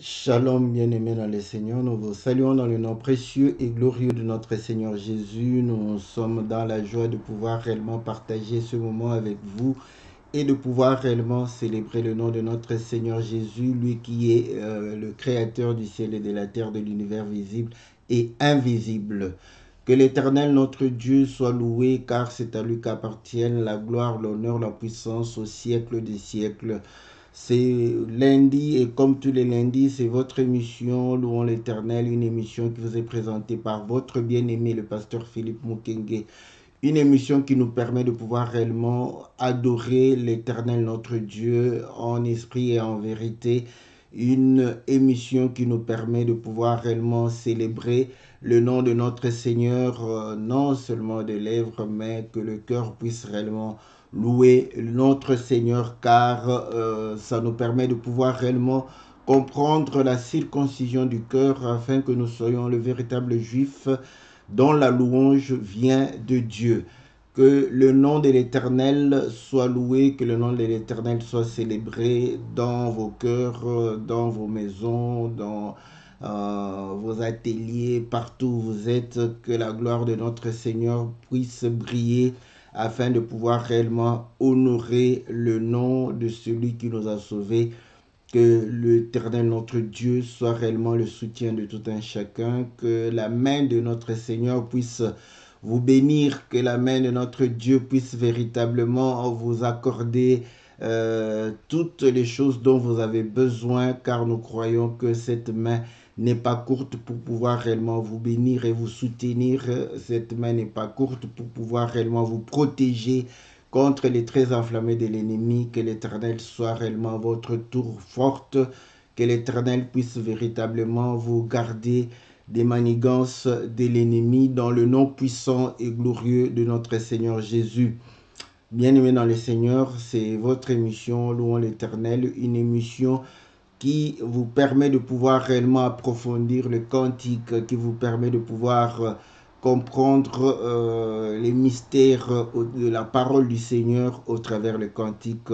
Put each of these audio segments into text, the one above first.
Shalom, bien-aimés dans le Seigneur, nous vous saluons dans le nom précieux et glorieux de notre Seigneur Jésus. Nous sommes dans la joie de pouvoir réellement partager ce moment avec vous et de pouvoir réellement célébrer le nom de notre Seigneur Jésus, lui qui est le créateur du ciel et de la terre, de l'univers visible et invisible. Que l'Éternel, notre Dieu, soit loué, car c'est à lui qu'appartiennent la gloire, l'honneur, la puissance au siècle des siècles. C'est lundi et comme tous les lundis, c'est votre émission Louons l'Éternel, une émission qui vous est présentée par votre bien-aimé, le pasteur Philippe Mukenge. Une émission qui nous permet de pouvoir réellement adorer l'Éternel, notre Dieu, en esprit et en vérité. Une émission qui nous permet de pouvoir réellement célébrer le nom de notre Seigneur, non seulement des lèvres, mais que le cœur puisse réellement louer notre Seigneur, car ça nous permet de pouvoir réellement comprendre la circoncision du cœur afin que nous soyons le véritable juif dont la louange vient de Dieu. Que le nom de l'Éternel soit loué, que le nom de l'Éternel soit célébré dans vos cœurs, dans vos maisons, dans vos ateliers, partout où vous êtes, que la gloire de notre Seigneur puisse briller afin de pouvoir réellement honorer le nom de celui qui nous a sauvés. Que l'Éternel, notre Dieu, soit réellement le soutien de tout un chacun. Que la main de notre Seigneur puisse vous bénir. Que la main de notre Dieu puisse véritablement vous accorder toutes les choses dont vous avez besoin. Car nous croyons que cette main n'est pas courte pour pouvoir réellement vous bénir et vous soutenir. Cette main n'est pas courte pour pouvoir réellement vous protéger contre les traits enflammés de l'ennemi. Que l'Éternel soit réellement votre tour forte, que l'Éternel puisse véritablement vous garder des manigances de l'ennemi dans le nom puissant et glorieux de notre Seigneur Jésus. Bien-aimés dans le Seigneur, c'est votre émission Louons l'Éternel, une émission qui vous permet de pouvoir réellement approfondir le cantique, qui vous permet de pouvoir comprendre les mystères de la parole du Seigneur au travers le cantique.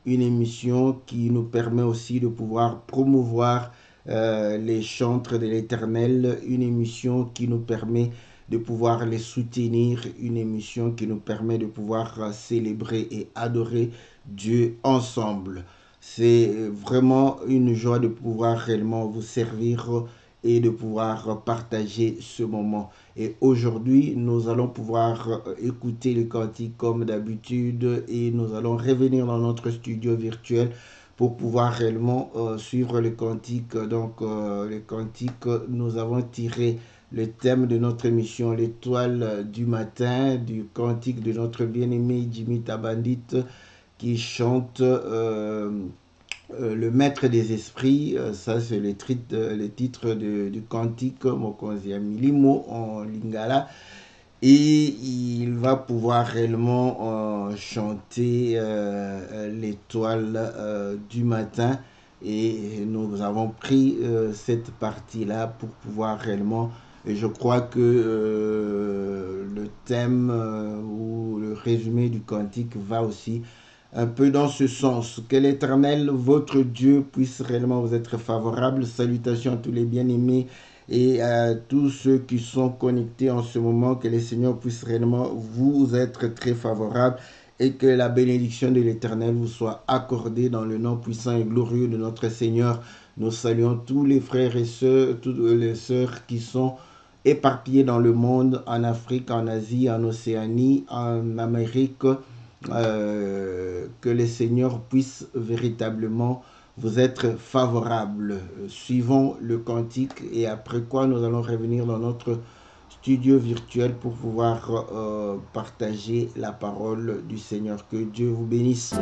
Une émission qui nous permet aussi de pouvoir promouvoir les chantres de l'Éternel. Une émission qui nous permet de pouvoir les soutenir. Une émission qui nous permet de pouvoir célébrer et adorer Dieu ensemble. C'est vraiment une joie de pouvoir réellement vous servir et de pouvoir partager ce moment. Et aujourd'hui, nous allons pouvoir écouter le cantique comme d'habitude et nous allons revenir dans notre studio virtuel pour pouvoir réellement suivre le cantique. Donc, le cantique, nous avons tiré le thème de notre émission, l'étoile du matin, du cantique de notre bien-aimé Jimmy Tabandit, qui chante le maître des esprits. Ça c'est le titre du cantique Mokonzi ya Milimo en lingala, et il va pouvoir réellement chanter l'étoile du matin, et nous avons pris cette partie là pour pouvoir réellement, et je crois que le thème ou le résumé du cantique va aussi un peu dans ce sens. Que l'Éternel, votre Dieu, puisse réellement vous être favorable. Salutations à tous les bien-aimés et à tous ceux qui sont connectés en ce moment. Que le Seigneur puisse réellement vous être très favorable et que la bénédiction de l'Éternel vous soit accordée dans le nom puissant et glorieux de notre Seigneur. Nous saluons tous les frères et sœurs, toutes les sœurs qui sont éparpillés dans le monde, en Afrique, en Asie, en Océanie, en Amérique. Que le Seigneur puisse véritablement vous être favorable. Suivons le cantique et après quoi nous allons revenir dans notre studio virtuel pour pouvoir partager la parole du Seigneur. Que Dieu vous bénisse.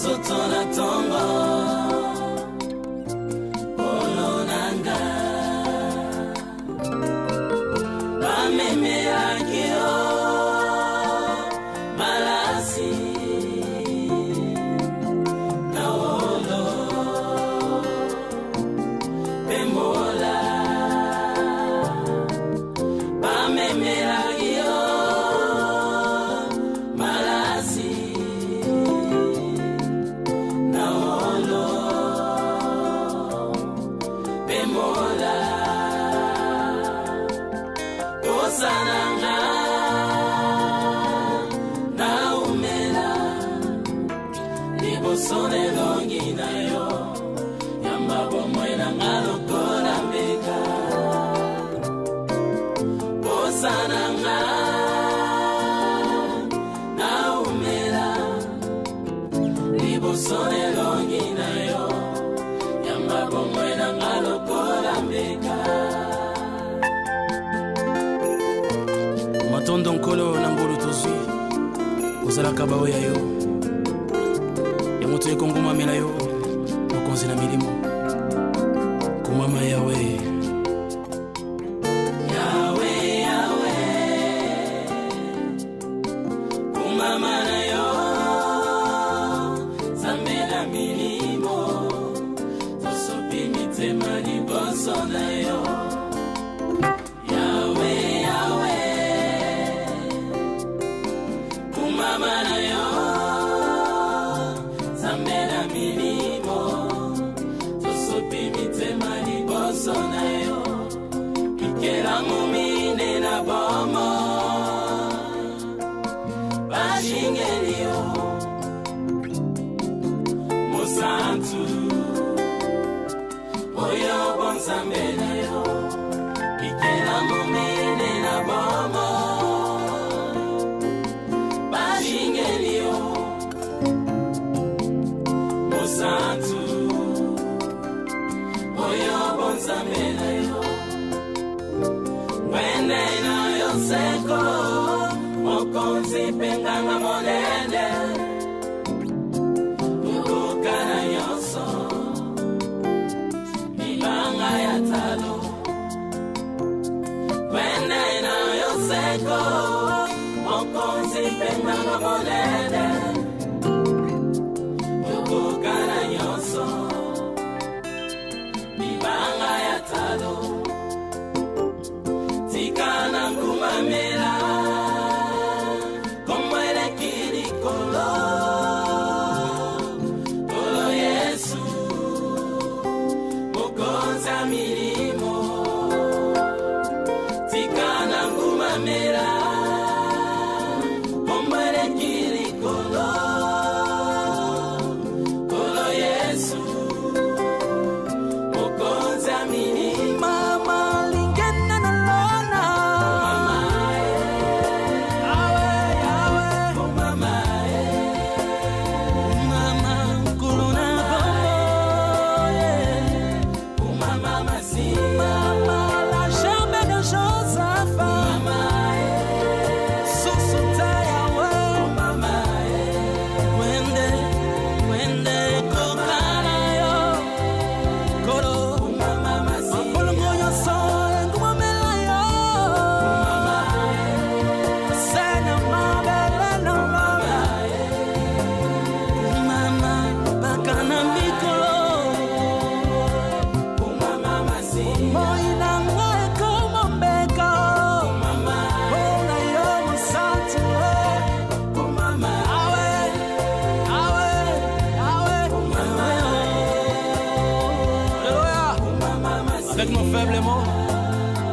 Ozotona tongo Olonanga Bameme agio Malasi Naolo Bemola Bameme agio Malasi Naolo Bemola Osananga Naumela Libosone longi na yo Yamba bomwena ngalokola mbeka Osananga Naumela Libosone longi na yo Yamba bomwena ngalokola mbeka Matondo nkolo na mbulu tozwi Kozalaka baoya yo Yamoto ekonguma mela yo Mokonzi na milimo Kumama yawe Yawe yawe Kumama na yo Zambe na milimo Tosopi mitema liboso na yo Yawe yawe Kumama na yo Zambe na milimo Tosopi mitema liboso na yo Ikela mumine na bomo Bashingeli yo Musantu Oyo bonzambe na yo Ikela mumine na bomo Bashingeli yo Musantu Oyo bonzambe na yo Wende na yo seko Mokonzi penganga monene Ukukana yoso Ibanga ya talo Wende na yo seko Mokonzi penganga monene Ukukana yoso Ibanga ya talo Tikana kumamela Komwele kirikolo Kolo Yesu Mokonza milimo Tikana kumamela Komwele kirikolo Kolo Yesu Mokonza milimo Mama lingena na lona Mama Awe awe Mama Mama kuluna bomo Mama masi Mama la jambe de Joseph Mama Susuta yawe Mama Wende Wende kokana yo Koro Mama masi Kolo moyo so Kumamela yo Mama Sena mabele no mama Mama Bakana mikolo Mama masi Moina ngoe komo mbeka Mama Ona yo musantu Mama Awe Awe Awe Mama Alléluia Avec nos faibles mots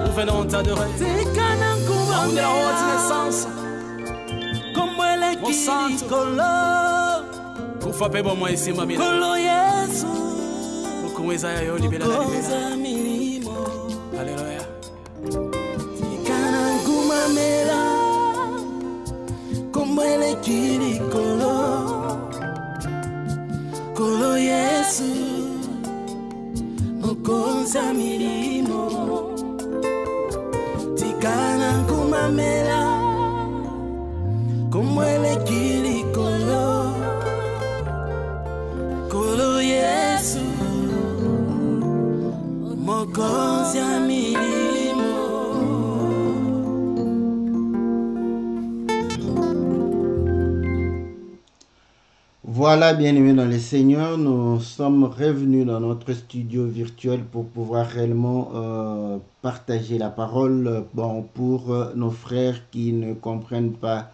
Nous venons t'adorer Homme de la haute naissance Comme elle est qui Kolo Pour frapper bon moi ici mamie Kolo Yesu Pour qu'on ait yo libéra la libéra Alléluia Tikana kumamela Comme elle est qui Kolo Kolo Yesu Mokonza milimo Tikana kumamela Kumwele kilikolo Mokonzi milimo. Voilà, bien-aimés dans le Seigneur, nous sommes revenus dans notre studio virtuel pour pouvoir réellement partager la parole pour nos frères qui ne comprennent pas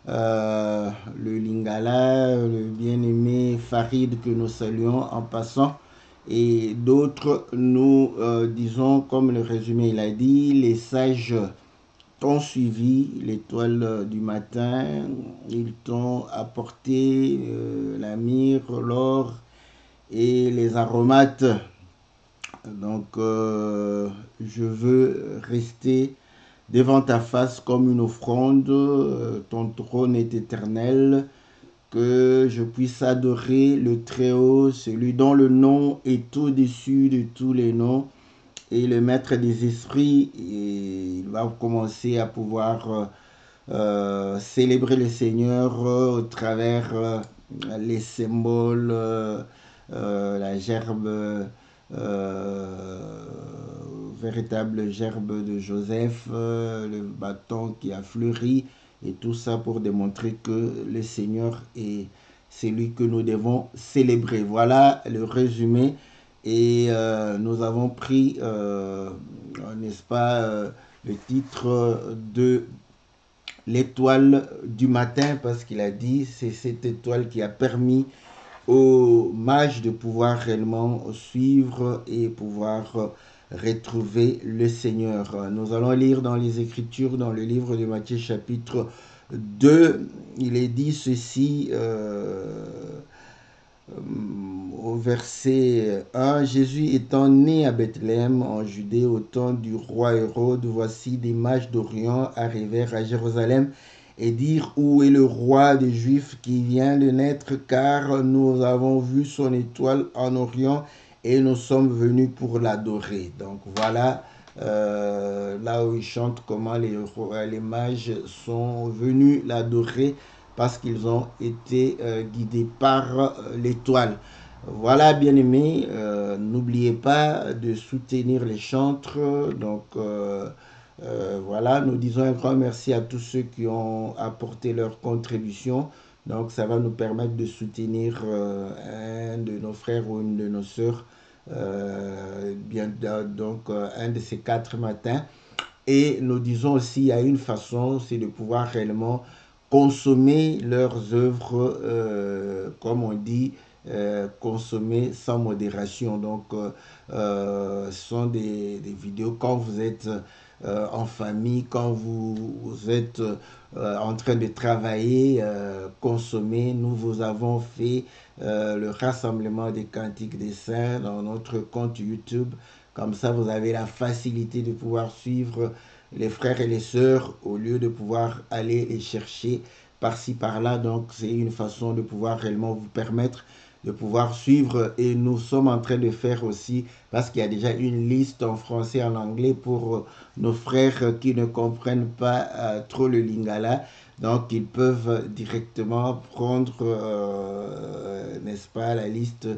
le Lingala, le bien-aimé Farid que nous saluons en passant, et d'autres, nous disons, comme le résumé il a dit, les sages t'ont suivi, l'étoile du matin, ils t'ont apporté la myrrhe, l'or et les aromates. Donc, je veux rester devant ta face comme une offrande, ton trône est éternel, que je puisse adorer le Très-Haut, celui dont le nom est au-dessus de tous les noms, et le maître des esprits, et il va commencer à pouvoir célébrer le Seigneur au travers les symboles, la gerbe, véritable gerbe de Joseph, le bâton qui a fleuri, et tout ça pour démontrer que le Seigneur est celui que nous devons célébrer. Voilà le résumé. Et nous avons pris, n'est-ce pas, le titre de l'étoile du matin, parce qu'il a dit c'est cette étoile qui a permis aux mages de pouvoir réellement suivre et pouvoir retrouver le Seigneur. Nous allons lire dans les Écritures, dans le livre de Matthieu chapitre 2, il est dit ceci au verset 1, Jésus étant né à Bethléem en Judée au temps du roi Hérode, voici des mages d'Orient arrivèrent à Jérusalem et dirent où est le roi des Juifs qui vient de naître, car nous avons vu son étoile en Orient et nous sommes venus pour l'adorer. Donc voilà là où il chante comment les mages sont venus l'adorer parce qu'ils ont été guidés par l'étoile. Voilà, bien-aimés, n'oubliez pas de soutenir les chantres. Donc, voilà, nous disons un grand merci à tous ceux qui ont apporté leur contribution. Donc, ça va nous permettre de soutenir un de nos frères ou une de nos sœurs, un de ces 4 matins. Et nous disons aussi, il y a une façon, c'est de pouvoir réellement consommer leurs œuvres, comme on dit, consommer sans modération. Donc, ce sont des vidéos quand vous êtes en famille, quand vous êtes en train de travailler, consommer. Nous vous avons fait le rassemblement des cantiques des saints dans notre compte YouTube. Comme ça, vous avez la facilité de pouvoir suivre les frères et les sœurs au lieu de pouvoir aller les chercher par-ci, par-là. Donc, c'est une façon de pouvoir réellement vous permettre de pouvoir suivre. Et nous sommes en train de faire aussi, parce qu'il y a déjà une liste en français et en anglais pour nos frères qui ne comprennent pas trop le Lingala. Donc, ils peuvent directement prendre, n'est-ce pas, la liste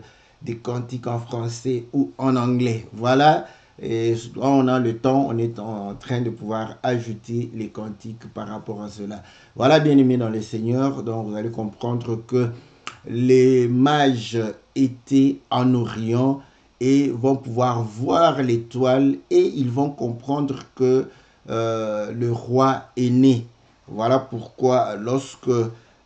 des cantiques en français ou en anglais. Voilà. Et quand on a le temps, on est en train de pouvoir ajouter les cantiques par rapport à cela. Voilà, bien-aimés dans le Seigneur. Donc, vous allez comprendre que les mages étaient en Orient et vont pouvoir voir l'étoile et ils vont comprendre que le roi est né. Voilà pourquoi lorsque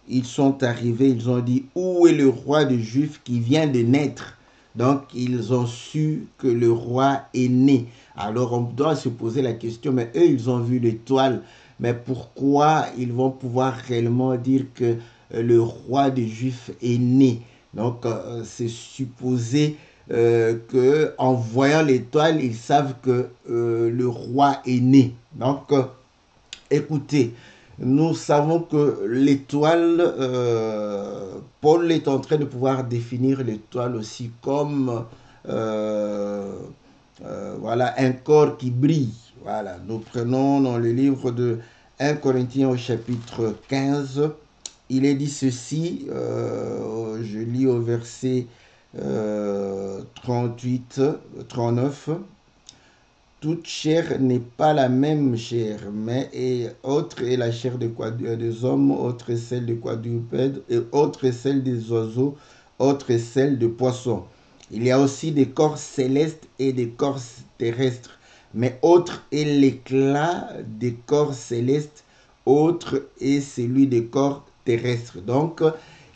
ils sont arrivés, ils ont dit où est le roi des Juifs qui vient de naître. Donc ils ont su que le roi est né. Alors on doit se poser la question, mais eux ils ont vu l'étoile, mais pourquoi ils vont pouvoir réellement dire que le roi des Juifs est né? Donc c'est supposé que en voyant l'étoile, ils savent que le roi est né. Donc écoutez, nous savons que l'étoile, Paul est en train de pouvoir définir l'étoile aussi comme voilà, un corps qui brille. Voilà, nous prenons dans le livre de 1 Corinthiens au chapitre 15, il est dit ceci, je lis au verset 38, 39. toute chair n'est pas la même chair, mais autre est la chair des hommes, autre est celle des quadrupèdes, et autre est celle des oiseaux, autre est celle des poissons. Il y a aussi des corps célestes et des corps terrestres, mais autre est l'éclat des corps célestes, autre est celui des corps terrestres. Donc,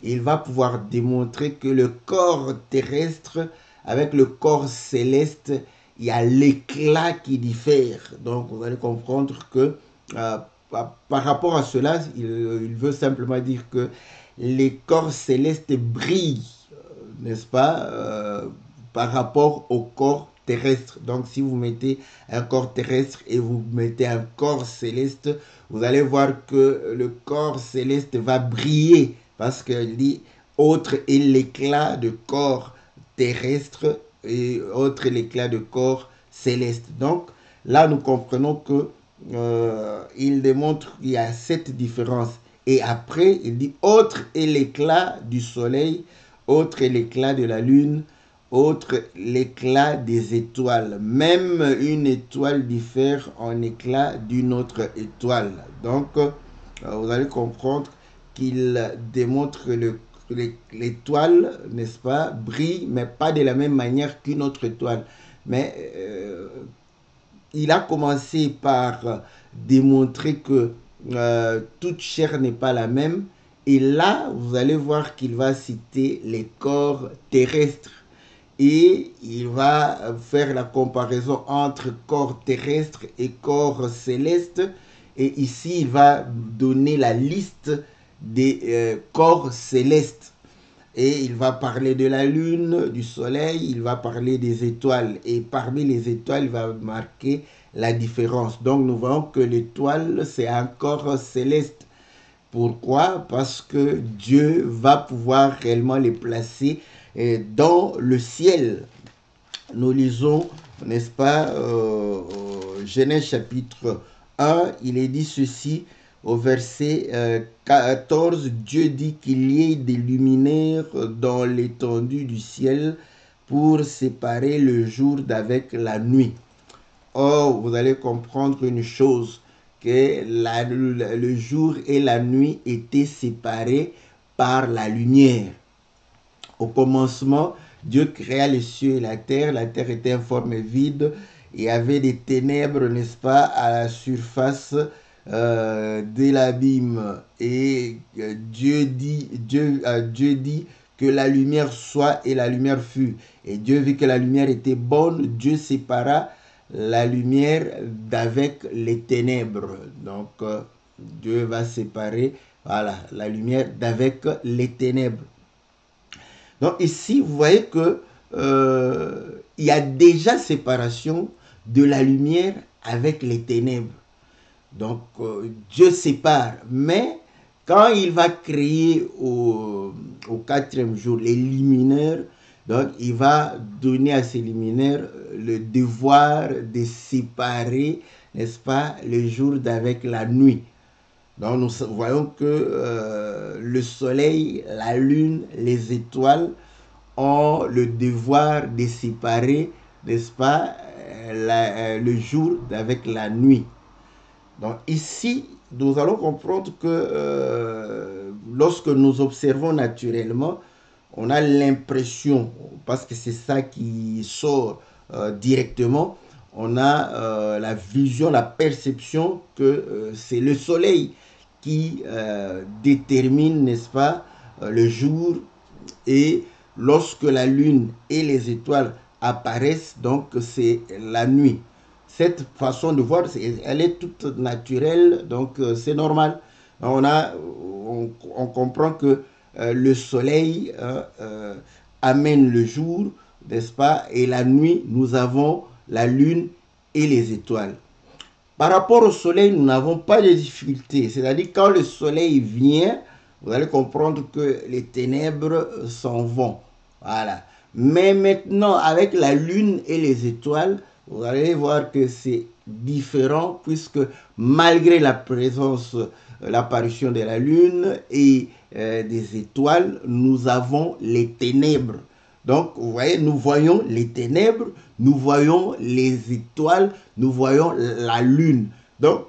il va pouvoir démontrer que le corps terrestre avec le corps céleste, il y a l'éclat qui diffère. Donc, vous allez comprendre que par rapport à cela, il veut simplement dire que les corps célestes brillent, n'est-ce pas, par rapport au corps terrestre. Donc, si vous mettez un corps terrestre et vous mettez un corps céleste, vous allez voir que le corps céleste va briller parce qu'il dit autre est l'éclat de corps terrestre et autre est l'éclat de corps céleste. Donc, là, nous comprenons que il démontre qu'il y a cette différence. Et après, il dit autre est l'éclat du soleil, autre est l'éclat de la lune, autre l'éclat des étoiles. Même une étoile diffère en éclat d'une autre étoile. Donc, vous allez comprendre qu'il démontre que l'étoile, n'est-ce pas, brille, mais pas de la même manière qu'une autre étoile. Mais il a commencé par démontrer que toute chair n'est pas la même. Et là, vous allez voir qu'il va citer les corps terrestres. Et il va faire la comparaison entre corps terrestre et corps céleste. Et ici, il va donner la liste des corps célestes. Et il va parler de la lune, du soleil, il va parler des étoiles. Et parmi les étoiles, il va marquer la différence. Donc, nous voyons que l'étoile, c'est un corps céleste. Pourquoi? Parce que Dieu va pouvoir réellement les placer dans le ciel. Nous lisons, n'est-ce pas, Genèse chapitre 1, il est dit ceci au verset 14, Dieu dit qu'il y ait des luminaires dans l'étendue du ciel pour séparer le jour d'avec la nuit. Or, vous allez comprendre une chose, que le jour et la nuit étaient séparés par la lumière. Au commencement, Dieu créa les cieux et la terre était informe et vide, il y avait des ténèbres, n'est-ce pas, à la surface de l'abîme. Et Dieu dit que la lumière soit et la lumière fut. Et Dieu vit que la lumière était bonne, Dieu sépara la lumière d'avec les ténèbres. Donc, Dieu va séparer, voilà, la lumière d'avec les ténèbres. Donc, ici, vous voyez que il y a déjà séparation de la lumière avec les ténèbres. Donc, Dieu sépare. Mais, quand il va créer au quatrième jour les luminaires, donc, il va donner à ces luminaires le devoir de séparer, n'est-ce pas, le jour d'avec la nuit. Donc, nous voyons que le soleil, la lune, les étoiles ont le devoir de séparer, n'est-ce pas, le jour d'avec la nuit. Donc, ici, nous allons comprendre que lorsque nous observons naturellement, on a l'impression, parce que c'est ça qui sort directement, on a la vision, la perception que c'est le soleil qui détermine, n'est-ce pas, le jour, et lorsque la lune et les étoiles apparaissent, donc c'est la nuit. Cette façon de voir, elle est toute naturelle, donc c'est normal. On comprend que le soleil amène le jour, n'est-ce pas, et la nuit, nous avons la lune et les étoiles. Par rapport au soleil, nous n'avons pas de difficulté. C'est-à-dire, quand le soleil vient, vous allez comprendre que les ténèbres s'en vont. Voilà. Mais maintenant, avec la lune et les étoiles, vous allez voir que c'est différent, puisque malgré la présence, l'apparition de la lune et des étoiles, nous avons les ténèbres. Donc, vous voyez, nous voyons les ténèbres, nous voyons les étoiles, nous voyons la lune. Donc,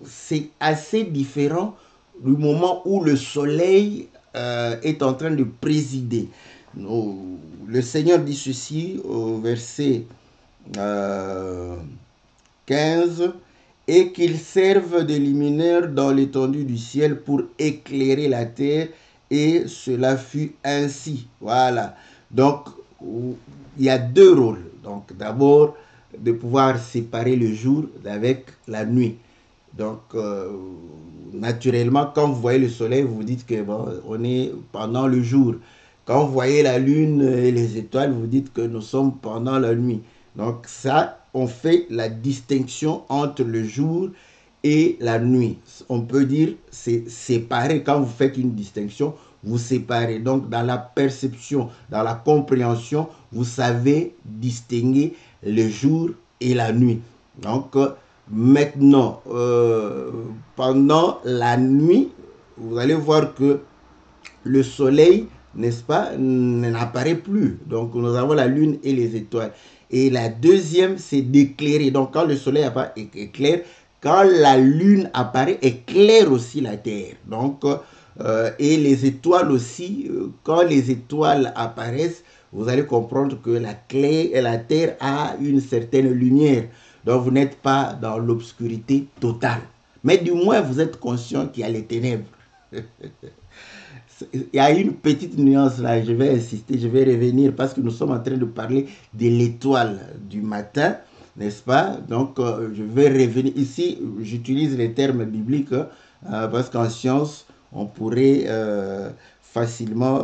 c'est assez différent du moment où le soleil est en train de présider. Le Seigneur dit ceci au verset 15, et qu'ils servent de luminaire dans l'étendue du ciel pour éclairer la terre, et cela fut ainsi. Voilà. Donc, il y a deux rôles. Donc, d'abord, de pouvoir séparer le jour d'avec la nuit. Donc, naturellement, quand vous voyez le soleil, vous vous dites que bon, on est pendant le jour. Quand vous voyez la lune et les étoiles, vous dites que nous sommes pendant la nuit. Donc, ça, on fait la distinction entre le jour et la nuit. On peut dire c'est séparé. Quand vous faites une distinction, vous séparez. Donc, dans la perception, dans la compréhension, vous savez distinguer le jour et la nuit. Donc, maintenant, pendant la nuit, vous allez voir que le soleil, n'est-ce pas, n'apparaît plus. Donc, nous avons la lune et les étoiles. Et la deuxième, c'est d'éclairer. Donc, quand le soleil apparaît, éclaire. Quand la lune apparaît, éclaire aussi la terre. Donc, et les étoiles aussi, quand les étoiles apparaissent, vous allez comprendre que la terre a une certaine lumière. Donc, vous n'êtes pas dans l'obscurité totale. Mais du moins, vous êtes conscient qu'il y a les ténèbres. Il y a une petite nuance là, je vais insister, je vais revenir parce que nous sommes en train de parler de l'étoile du matin, n'est-ce pas? Donc, je vais revenir. Ici, j'utilise les termes bibliques parce qu'en science, on pourrait facilement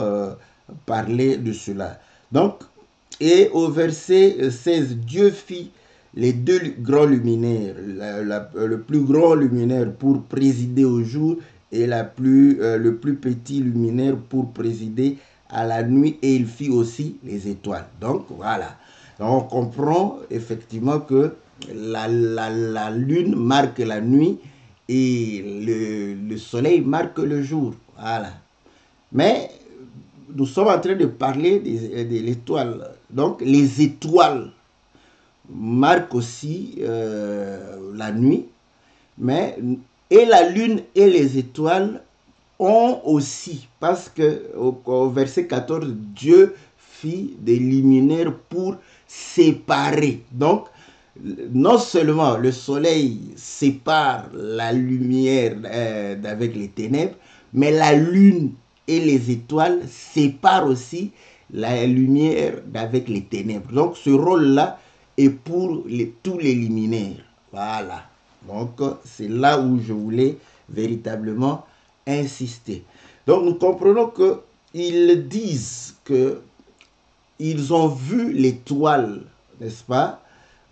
parler de cela. Donc, et au verset 16, Dieu fit les deux grands luminaires, le plus grand luminaire pour présider au jour et le plus petit luminaire pour présider à la nuit, et il fit aussi les étoiles. Donc voilà, donc, on comprend effectivement que la lune marque la nuit et le soleil marque le jour. Voilà. Mais nous sommes en train de parler de l'étoile. Donc les étoiles marquent aussi la nuit, mais et la lune et les étoiles ont aussi, parce que au verset 14, Dieu fit des luminaires pour séparer. Donc, non seulement le soleil sépare la lumière d'avec les ténèbres, mais la lune et les étoiles séparent aussi la lumière d'avec les ténèbres. Donc, ce rôle-là est pour tous les luminaires. Voilà. Donc, c'est là où je voulais véritablement insister. Donc, nous comprenons qu'ils disent qu'ils ont vu l'étoile, n'est-ce pas,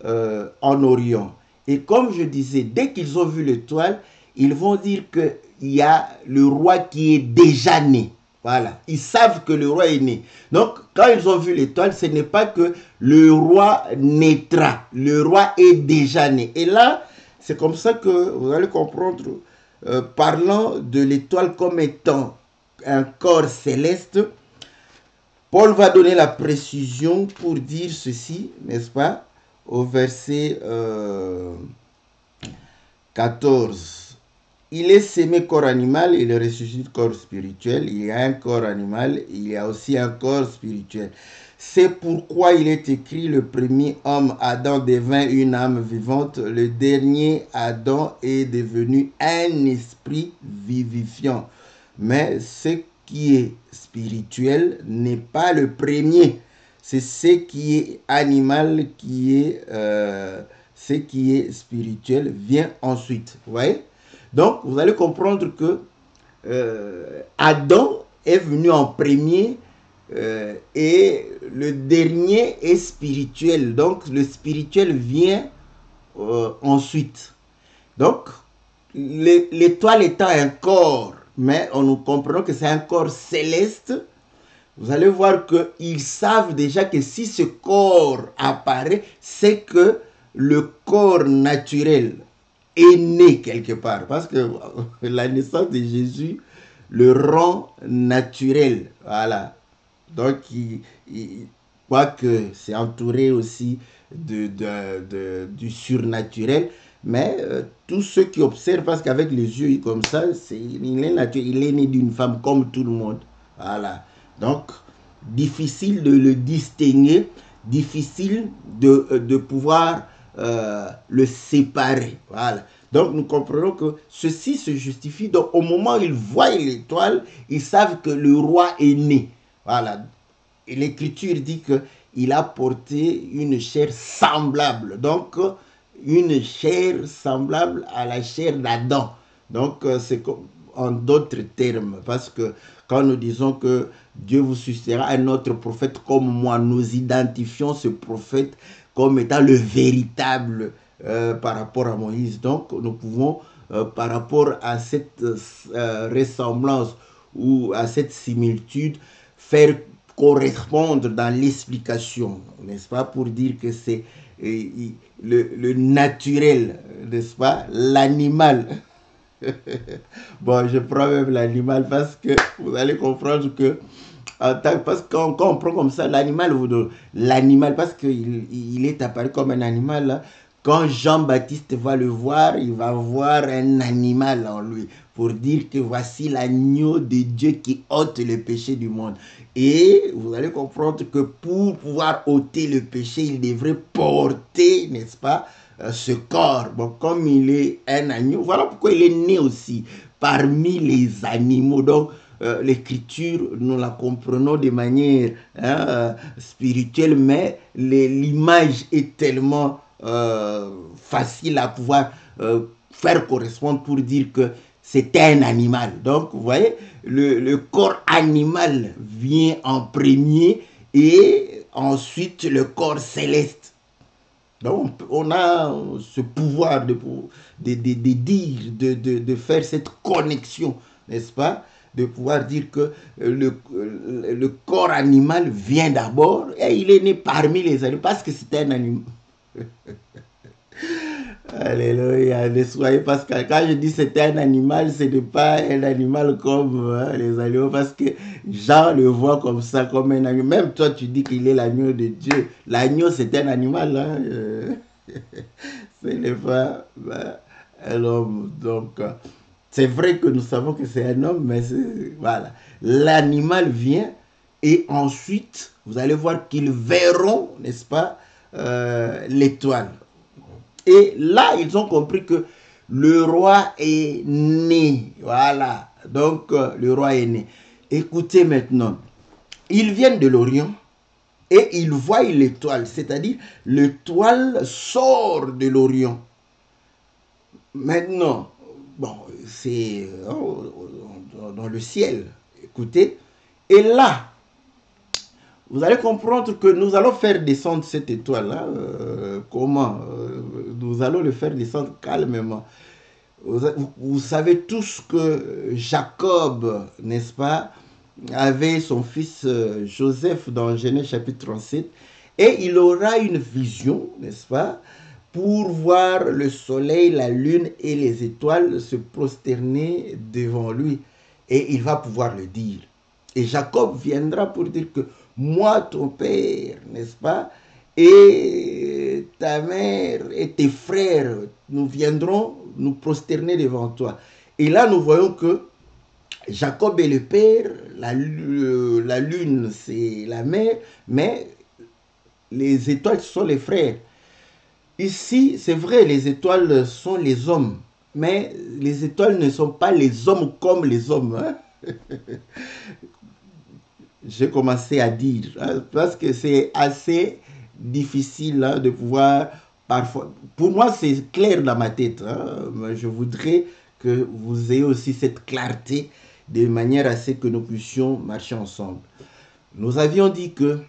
en Orient. Et comme je disais, dès qu'ils ont vu l'étoile, ils vont dire qu'il y a le roi qui est déjà né. Voilà, ils savent que le roi est né. Donc, quand ils ont vu l'étoile, ce n'est pas que le roi naîtra. Le roi est déjà né. Et là, c'est comme ça que vous allez comprendre, parlant de l'étoile comme étant un corps céleste, Paul va donner la précision pour dire ceci, n'est-ce pas, au verset 14. Il est sémé corps animal, il ressuscite corps spirituel. Il y a un corps animal, il y a aussi un corps spirituel. C'est pourquoi il est écrit, le premier homme, Adam, devint une âme vivante. Le dernier, Adam, est devenu un esprit vivifiant. Mais ce qui est spirituel n'est pas le premier. C'est ce qui est animal ce qui est spirituel vient ensuite. Vous voyez? Donc, vous allez comprendre que Adam est venu en premier et le dernier est spirituel. Donc, le spirituel vient ensuite. Donc, l'étoile étant un corps, mais nous comprenons que c'est un corps céleste. Vous allez voir qu'ils savent déjà que si ce corps apparaît, c'est que le corps naturel est né quelque part. Parce que la naissance de Jésus le rend naturel. Voilà. Donc, quoique c'est entouré aussi du surnaturel, mais tous ceux qui observent, parce qu'avec les yeux comme ça, il est né d'une femme comme tout le monde. Voilà. Donc, difficile de le distinguer, difficile de pouvoir le séparer. Voilà. Donc, nous comprenons que ceci se justifie. Donc, au moment où ils voient l'étoile, ils savent que le roi est né. Voilà. Et l'Écriture dit qu'il a porté une chair semblable. Donc, une chair semblable à la chair d'Adam. Donc, c'est en d'autres termes. Parce que quand nous disons que Dieu vous suscitera un autre prophète comme moi, nous identifions ce prophète comme étant le véritable par rapport à Moïse. Donc, nous pouvons, par rapport à cette ressemblance ou à cette similitude, faire correspondre dans l'explication, n'est-ce pas, pour dire que c'est le naturel, n'est-ce pas, l'animal. Bon, je prends même l'animal parce que vous allez comprendre que parce que quand on prend comme ça l'animal, parce qu'il est apparu comme un animal là. Quand Jean-Baptiste va le voir, il va voir un animal en lui pour dire que voici l'agneau de Dieu qui ôte le péché du monde. Et vous allez comprendre que pour pouvoir ôter le péché, il devrait porter, n'est-ce pas, ce corps. Bon, comme il est un agneau, voilà pourquoi il est né aussi parmi les animaux. Donc, l'écriture, nous la comprenons de manière spirituelle, mais l'image est tellement facile à pouvoir faire correspondre pour dire que c'est un animal. Donc, vous voyez, le corps animal vient en premier et ensuite le corps céleste. Donc, on a ce pouvoir de dire, de faire cette connexion, n'est-ce pas? De pouvoir dire que le corps animal vient d'abord et il est né parmi les animaux parce que c'est un animal. Alléluia, ne soyez parce que quand je dis c'était un animal, ce n'est pas un animal comme les animaux parce que Jean le voit comme ça, comme un agneau. Même toi, tu dis qu'il est l'agneau de Dieu. L'agneau, c'est un animal. Hein? Ce n'est pas un homme. Donc, c'est vrai que nous savons que c'est un homme, mais voilà. L'animal vient et ensuite, vous allez voir qu'ils verront, n'est-ce pas, l'étoile. Et là, ils ont compris que le roi est né. Voilà. Donc, le roi est né. Écoutez maintenant. Ils viennent de l'Orient et ils voient l'étoile. C'est-à-dire, l'étoile sort de l'Orient. Maintenant, bon, c'est dans le ciel. Écoutez. Et là, vous allez comprendre que nous allons faire descendre cette étoile-là. Comment nous allons le faire descendre calmement. Vous savez tous que Jacob, n'est-ce pas, avait son fils Joseph dans Genèse chapitre 37. Et il aura une vision, n'est-ce pas, pour voir le soleil, la lune et les étoiles se prosterner devant lui. Et il va pouvoir le dire. Et Jacob viendra pour dire que moi, ton père, n'est-ce pas, et ta mère et tes frères, nous viendrons nous prosterner devant toi. Et là, nous voyons que Jacob est le père, la lune, c'est la mère, mais les étoiles sont les frères. Ici, c'est vrai, les étoiles sont les hommes, mais les étoiles ne sont pas les hommes comme les hommes. Hein? J'ai commencé à dire, hein, parce que c'est assez difficile hein, de pouvoir, parfois, pour moi c'est clair dans ma tête, hein, mais je voudrais que vous ayez aussi cette clarté de manière à ce que nous puissions marcher ensemble. Nous avions dit que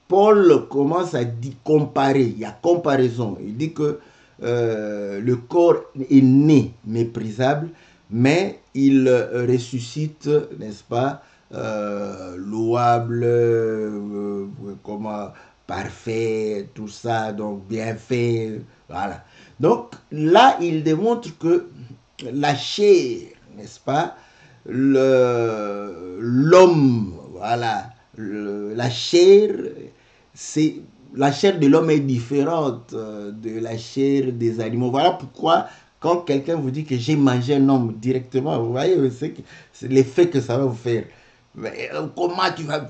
Paul commence à comparer, il y a comparaison, il dit que le corps est né méprisable, mais il ressuscite, n'est-ce pas, louable, comment, parfait, tout ça, donc bien fait, voilà. Donc là, il démontre que la chair, n'est-ce pas, l'homme, voilà, la chair, la chair de l'homme est différente de la chair des animaux. Voilà pourquoi quand quelqu'un vous dit que j'ai mangé un homme directement, vous voyez, c'est l'effet que ça va vous faire. Mais, comment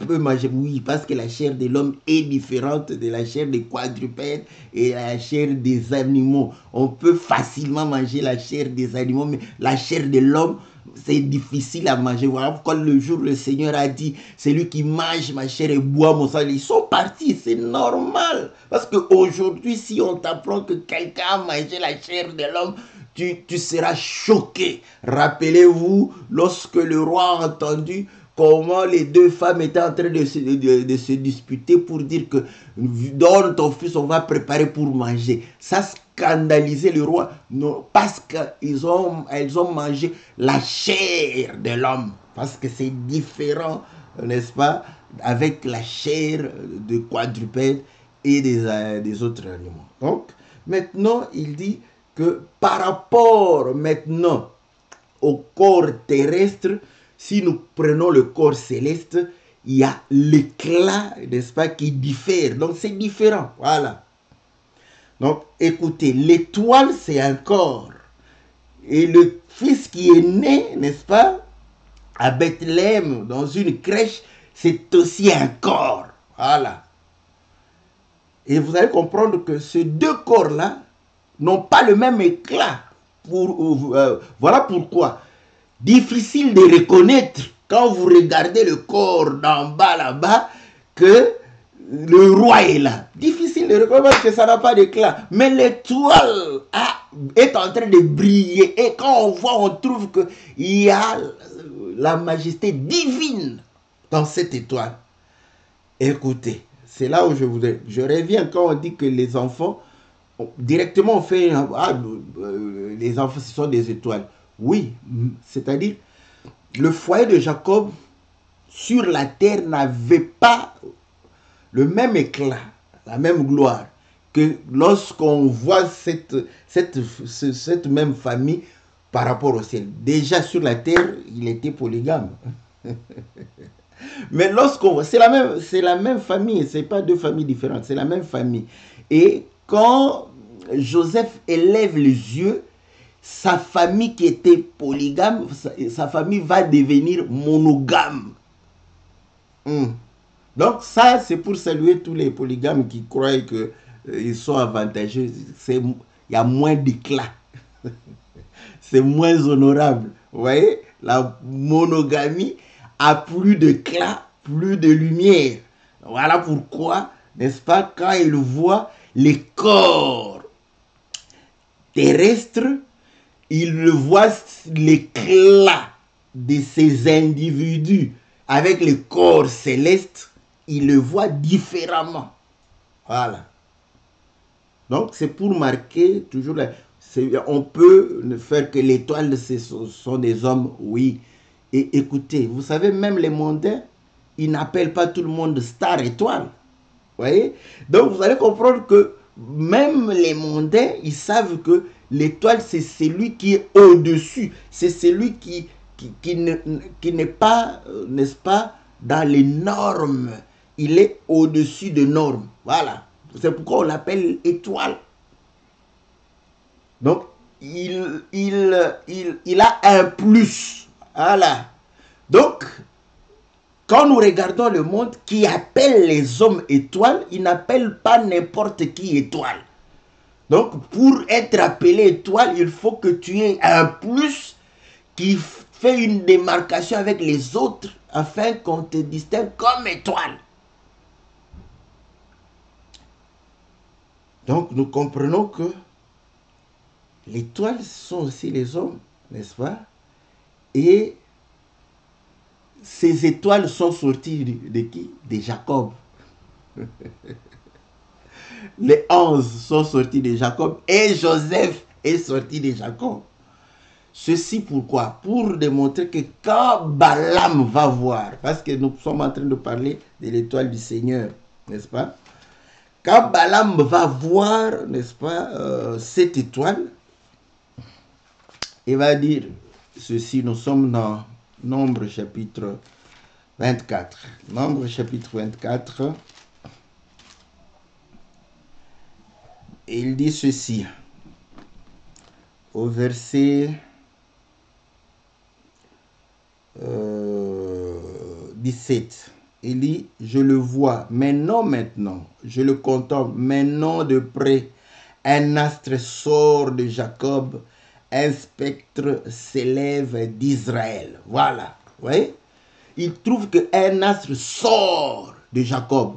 peux manger? Oui, parce que la chair de l'homme est différente de la chair des quadrupèdes et la chair des animaux. On peut facilement manger la chair des animaux, mais la chair de l'homme, c'est difficile à manger. Voilà pourquoi le jour le Seigneur a dit, c'est lui qui mange ma chair et boit mon sang. Ils sont partis, c'est normal. Parce qu'aujourd'hui, si on t'apprend que quelqu'un a mangé la chair de l'homme, tu seras choqué. Rappelez-vous, lorsque le roi a entendu comment les deux femmes étaient en train de se disputer pour dire que donne ton fils, on va préparer pour manger. Ça scandalisait le roi, non, parce qu'elles ont mangé la chair de l'homme. Parce que c'est différent, n'est-ce pas, avec la chair de quadrupède et des autres animaux. Donc, maintenant, il dit que par rapport maintenant au corps terrestre, si nous prenons le corps céleste, il y a l'éclat, n'est-ce pas, qui diffère. Donc, c'est différent. Voilà. Donc, écoutez, l'étoile, c'est un corps. Et le fils qui est né, n'est-ce pas, à Bethléem, dans une crèche, c'est aussi un corps. Voilà. Et vous allez comprendre que ces deux corps-là n'ont pas le même éclat. Voilà pourquoi. Difficile de reconnaître quand vous regardez le corps d'en bas là-bas que le roi est là. Difficile de reconnaître que ça n'a pas d'éclat. Mais l'étoile est en train de briller. Et quand on voit, on trouve qu'il y a la majesté divine dans cette étoile. Écoutez, c'est là où je reviens quand on dit que les enfants, directement on fait, les enfants ce sont des étoiles. Oui, c'est-à-dire, le foyer de Jacob sur la terre n'avait pas le même éclat, la même gloire, que lorsqu'on voit cette même famille par rapport au ciel. Déjà sur la terre, il était polygame. Mais lorsqu'on voit, c'est la même famille, c'est pas deux familles différentes, c'est la même famille. Et quand Joseph élève les yeux, sa famille qui était polygame, sa famille va devenir monogame. Donc ça, c'est pour saluer tous les polygames qui croient qu'ils sont avantageux. Il y a moins d'éclat. C'est moins honorable. Vous voyez, la monogamie a plus d'éclat, plus de lumière. Voilà pourquoi, n'est-ce pas, quand il voit les corps terrestres, il voit l'éclat de ces individus avec le corps céleste, il le voit différemment. Voilà. Donc, c'est pour marquer toujours, on peut ne faire que l'étoile, ce sont des hommes, oui. Et écoutez, vous savez, même les mondains, ils n'appellent pas tout le monde star étoile. Vous voyez? Donc, vous allez comprendre que même les mondains, ils savent que l'étoile, c'est celui qui est au-dessus. C'est celui qui n'est pas, n'est-ce pas, dans les normes. Il est au-dessus des normes. Voilà. C'est pourquoi on l'appelle étoile. Donc, il a un plus. Voilà. Donc, quand nous regardons le monde qui appelle les hommes étoiles, il n'appelle pas n'importe qui étoile. Donc, pour être appelé étoile, il faut que tu aies un plus qui fait une démarcation avec les autres afin qu'on te distingue comme étoile. Donc, nous comprenons que l'étoile sont aussi les hommes, n'est-ce pas? Et ces étoiles sont sorties de qui? De Jacob. Les 11 sont sortis de Jacob et Joseph est sorti de Jacob. Ceci pourquoi? Pour démontrer que quand Balaam va voir, parce que nous sommes en train de parler de l'étoile du Seigneur, n'est-ce pas? Quand Balaam va voir, n'est-ce pas, cette étoile, il va dire ceci, nous sommes dans Nombre chapitre 24. Nombre chapitre 24. Et il dit ceci. Au verset 17. Il dit, je le vois, mais non maintenant. Je le contemple, mais non de près. Un astre sort de Jacob, un spectre s'élève d'Israël. Voilà, vous voyez? Il trouve qu'un astre sort de Jacob.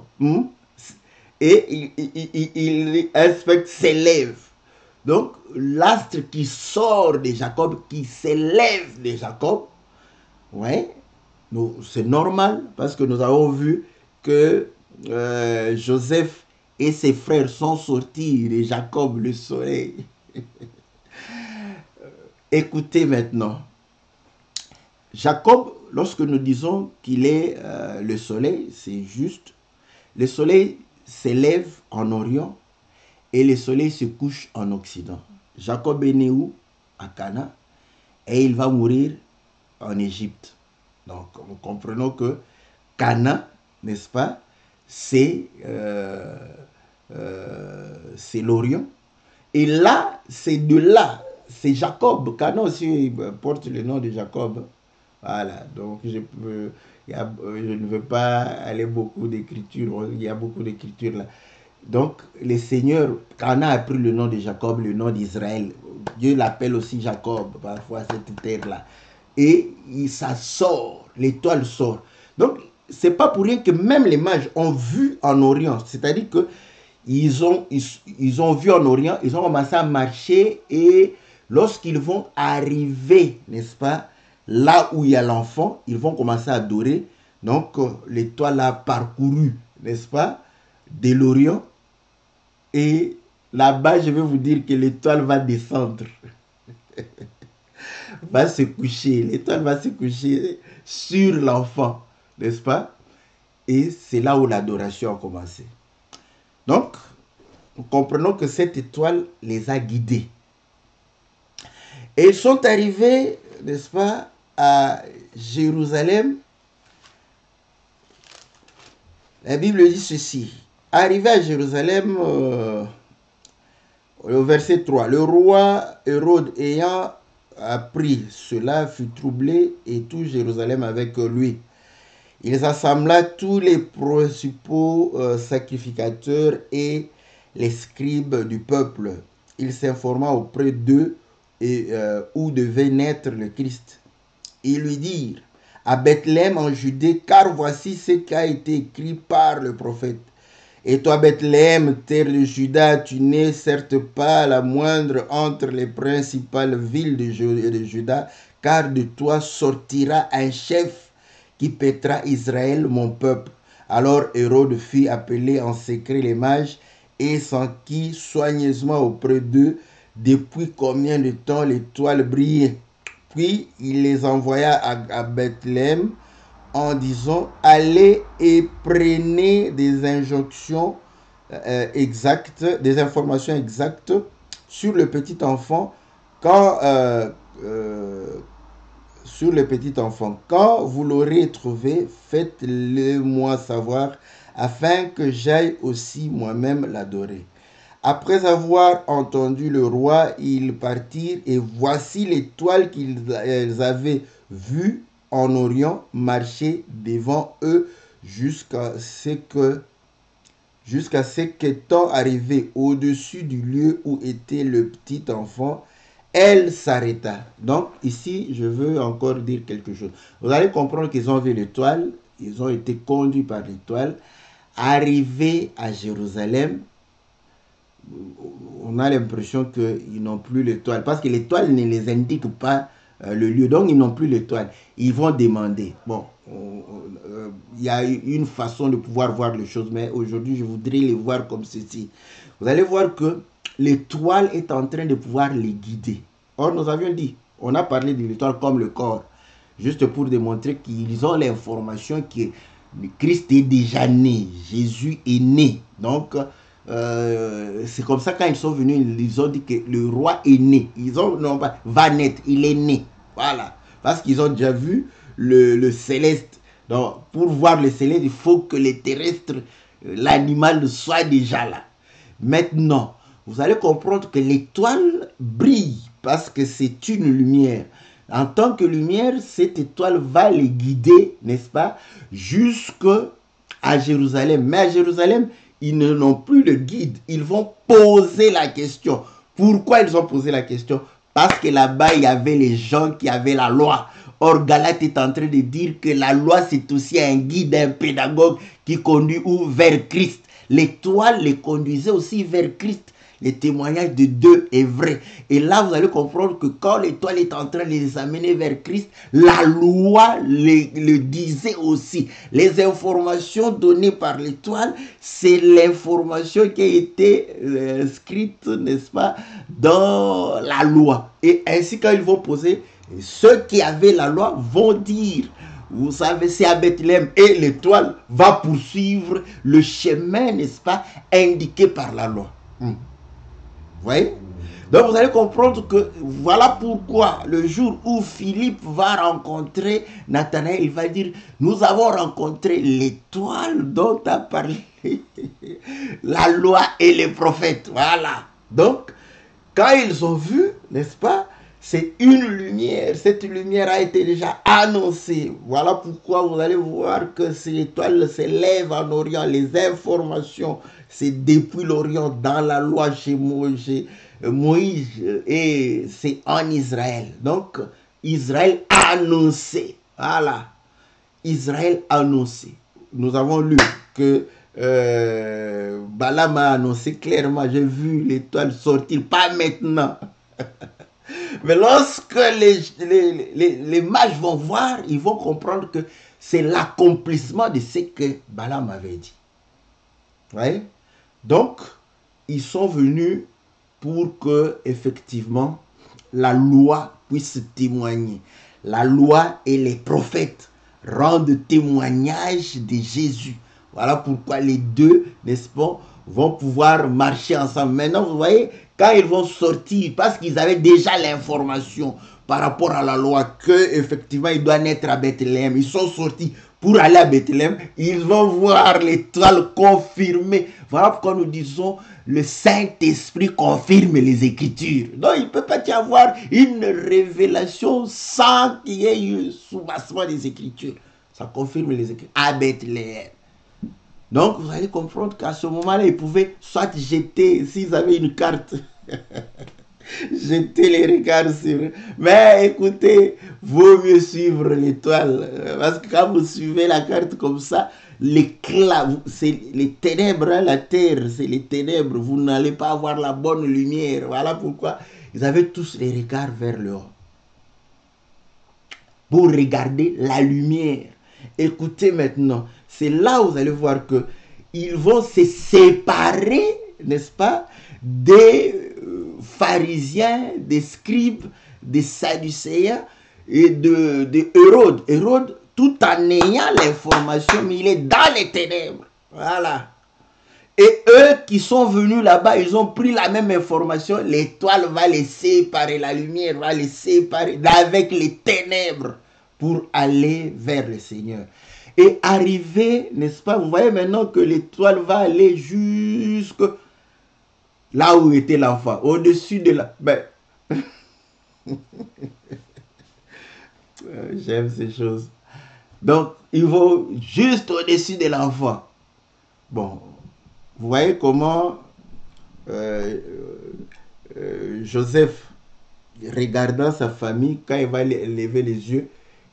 Et un spectre s'élève. Donc, l'astre qui sort de Jacob, qui s'élève de Jacob, ouais, c'est normal parce que nous avons vu que Joseph et ses frères sont sortis de Jacob, le soleil. Écoutez maintenant. Jacob, lorsque nous disons qu'il est le soleil, c'est juste. Le soleil s'élève en Orient et le soleil se couche en Occident. Jacob est né où? À Cana. Et il va mourir en Égypte. Donc, nous comprenons que Cana, n'est-ce pas, c'est l'Orient. Et là, c'est de là, c'est Jacob. Cana aussi porte le nom de Jacob. Voilà, donc je ne veux pas aller beaucoup d'écriture, il y a beaucoup d'écriture là. Donc, le Seigneur, Cana a pris le nom de Jacob, le nom d'Israël. Dieu l'appelle aussi Jacob, parfois, cette terre-là. Et ça sort, l'étoile sort. Donc, c'est pas pour rien que même les mages ont vu en Orient. C'est-à-dire qu'ils ont vu en Orient, ils ont commencé à marcher et lorsqu'ils vont arriver, n'est-ce pas, là où il y a l'enfant, ils vont commencer à adorer. Donc, l'étoile a parcouru, n'est-ce pas, de l'Orient. Et là-bas, je vais vous dire que l'étoile va descendre. Va se coucher. L'étoile va se coucher sur l'enfant, n'est-ce pas? Et c'est là où l'adoration a commencé. Donc, nous comprenons que cette étoile les a guidés. Et ils sont arrivés, n'est-ce pas, à Jérusalem. La Bible dit ceci. Arrivé à Jérusalem, au verset 3, le roi Hérode ayant appris cela fut troublé et tout Jérusalem avec lui. Il assembla tous les principaux sacrificateurs et les scribes du peuple. Il s'informa auprès d'eux où devait naître le Christ. Ils lui dirent, à Bethléem en Judée, car voici ce qui a été écrit par le prophète. Et toi, Bethléem, terre de Juda, tu n'es certes pas la moindre entre les principales villes de Juda, car de toi sortira un chef qui paîtra Israël, mon peuple. Alors Hérode fit appeler en secret les mages et s'enquit soigneusement auprès d'eux depuis combien de temps l'étoile brillait. Puis il les envoya à Bethléem en disant, allez et prenez des injonctions exactes, des informations exactes sur le petit enfant quand vous l'aurez trouvé, faites-le moi savoir afin que j'aille aussi moi-même l'adorer. Après avoir entendu le roi, ils partirent et voici l'étoile qu'ils avaient vue en Orient marcher devant eux jusqu'à ce qu'étant arrivé au-dessus du lieu où était le petit enfant, elle s'arrêta. Donc ici, je veux encore dire quelque chose. Vous allez comprendre qu'ils ont vu l'étoile, ils ont été conduits par l'étoile, arrivés à Jérusalem. On a l'impression qu'ils n'ont plus l'étoile, parce que l'étoile ne les indique pas le lieu, donc ils n'ont plus l'étoile. Ils vont demander. Bon, il y a une façon de pouvoir voir les choses, mais aujourd'hui, je voudrais les voir comme ceci. Vous allez voir que l'étoile est en train de pouvoir les guider. Or, nous avions dit, on a parlé de l'étoile comme le corps, juste pour démontrer qu'ils ont l'information que Christ est déjà né, Jésus est né. Donc, c'est comme ça quand ils sont venus, ils ont dit que le roi est né. Ils ont non pas va naître, il est né. Voilà, parce qu'ils ont déjà vu le céleste Donc, pour voir le céleste, il faut que les terrestres, l'animal soit déjà là. Maintenant, vous allez comprendre que l'étoile brille parce que c'est une lumière. En tant que lumière, cette étoile va les guider, n'est-ce pas, jusqu'à Jérusalem. Mais à Jérusalem, ils n'ont plus le guide. Ils vont poser la question. Pourquoi ils ont posé la question? Parce que là-bas, il y avait les gens qui avaient la loi. Or, Galate est en train de dire que la loi, c'est aussi un guide, un pédagogue qui conduit vers Christ. L'étoile les conduisait aussi vers Christ. Le témoignage de Dieu est vrai. Et là, vous allez comprendre que quand l'étoile est en train de les amener vers Christ, la loi le disait aussi. Les informations données par l'étoile, c'est l'information qui a été inscrite, n'est-ce pas, dans la loi. Et ainsi, quand ils vont poser, ceux qui avaient la loi vont dire, vous savez, c'est à Bethléem, et l'étoile va poursuivre le chemin, n'est-ce pas, indiqué par la loi. Vous voyez? Donc vous allez comprendre que voilà pourquoi le jour où Philippe va rencontrer Nathanaël, il va dire, nous avons rencontré l'étoile dont a parlé la loi et les prophètes. Voilà. Donc, quand ils ont vu, n'est-ce pas, c'est une lumière. Cette lumière a été déjà annoncée. Voilà pourquoi vous allez voir que cette étoile s'élève en Orient. Les informations, c'est depuis l'Orient, dans la loi chez Moïse, et c'est en Israël. Donc, Israël a annoncé. Voilà. Israël a annoncé. Nous avons lu que Balaam a annoncé clairement, j'ai vu l'étoile sortir, pas maintenant. Mais lorsque les mages vont voir, ils vont comprendre que c'est l'accomplissement de ce que Balaam avait dit. Vous voyez? Donc, ils sont venus pour que, effectivement, la loi puisse témoigner. La loi et les prophètes rendent témoignage de Jésus. Voilà pourquoi les deux, n'est-ce pas, vont pouvoir marcher ensemble. Maintenant, vous voyez, quand ils vont sortir, parce qu'ils avaient déjà l'information par rapport à la loi que effectivement ils doivent naître à Bethléem, ils sont sortis pour aller à Bethléem, ils vont voir l'étoile confirmée. Voilà pourquoi nous disons le Saint-Esprit confirme les Écritures. Donc il ne peut pas y avoir une révélation sans qu'il y ait un soubassement des Écritures. Ça confirme les Écritures à Bethléem. Donc, vous allez comprendre qu'à ce moment-là, ils pouvaient soit jeter, s'ils avaient une carte, jeter les regards sur eux. Mais écoutez, vaut mieux suivre l'étoile. Parce que quand vous suivez la carte comme ça, l'éclat, c'est les ténèbres, hein, la terre, c'est les ténèbres. Vous n'allez pas avoir la bonne lumière. Voilà pourquoi ils avaient tous les regards vers le haut. Pour regarder la lumière. Écoutez maintenant, c'est là où vous allez voir que ils vont se séparer, n'est-ce pas, des pharisiens, des scribes, des sadducéens et de Hérode. Hérode, tout en ayant l'information, mais il est dans les ténèbres. Voilà. Et eux qui sont venus là-bas, ils ont pris la même information. L'étoile va les séparer, la lumière va les séparer avec les ténèbres pour aller vers le Seigneur. Et arrivé, n'est-ce pas, vous voyez maintenant que l'étoile va aller jusque là où était l'enfant, au-dessus de la... Ben... J'aime ces choses. Donc, ils vont juste au-dessus de l'enfant. Bon, vous voyez comment Joseph, regardant sa famille, quand il va lever les yeux,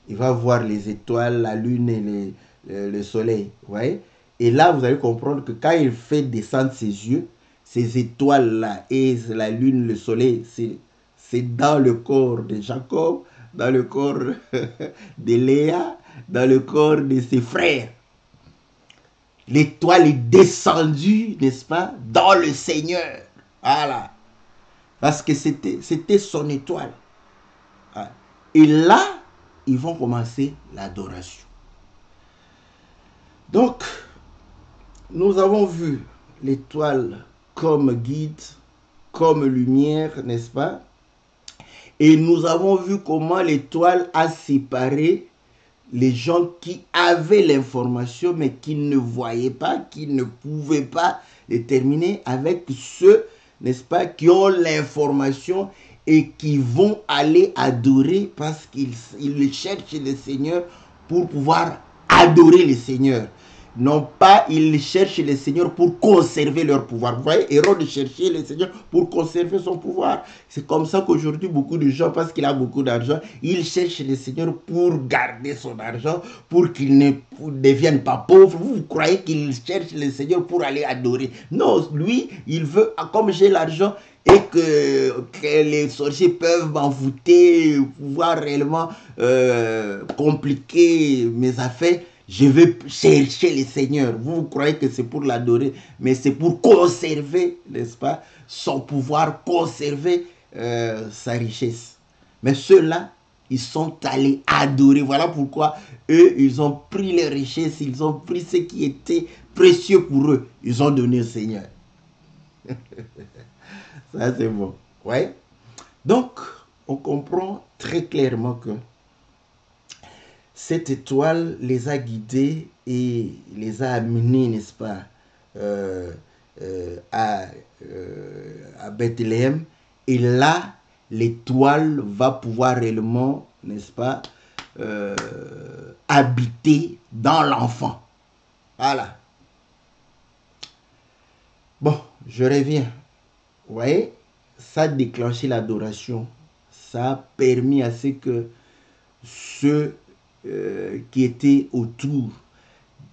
il va voir les étoiles, la lune et le soleil. Vous voyez? Et là, vous allez comprendre que quand il fait descendre ses yeux, ces étoiles-là et la lune, le soleil, c'est dans le corps de Jacob, dans le corps de Léa, dans le corps de ses frères. L'étoile est descendue, n'est-ce pas, dans le Seigneur. Voilà. Parce que c'était son étoile. Et là, ils vont commencer l'adoration. Donc, nous avons vu l'étoile comme guide, comme lumière, n'est-ce pas? Et nous avons vu comment l'étoile a séparé les gens qui avaient l'information mais qui ne voyaient pas, qui ne pouvaient pas déterminer, avec ceux, n'est-ce pas, qui ont l'information et qui vont aller adorer parce qu'ils cherchent le Seigneur pour pouvoir adorer le Seigneur. Non pas, ils cherchent le Seigneur pour conserver leur pouvoir. Vous voyez, Hérode cherchait le Seigneur pour conserver son pouvoir. C'est comme ça qu'aujourd'hui, beaucoup de gens, parce qu'il a beaucoup d'argent, ils cherchent le Seigneur pour garder son argent, pour qu'il ne devienne pas pauvre. Vous croyez qu'il cherche le Seigneur pour aller adorer? Non, lui, il veut, comme j'ai l'argent et que les sorciers peuvent m'envoûter, pouvoir réellement compliquer mes affaires, je vais chercher le Seigneur. Vous croyez que c'est pour l'adorer, mais c'est pour conserver, n'est-ce pas, son pouvoir, conserver sa richesse. Mais ceux-là, ils sont allés adorer. Voilà pourquoi eux, ils ont pris les richesses, ils ont pris ce qui était précieux pour eux. Ils ont donné au Seigneur. Ça, c'est bon. Ouais. Donc, on comprend très clairement que cette étoile les a guidés et les a amenés, n'est-ce pas, à Bethléem. Et là, l'étoile va pouvoir réellement, n'est-ce pas, habiter dans l'enfant. Voilà. Bon, je reviens. Vous voyez, ça a déclenché l'adoration. Ça a permis à ce que ceux qui étaient autour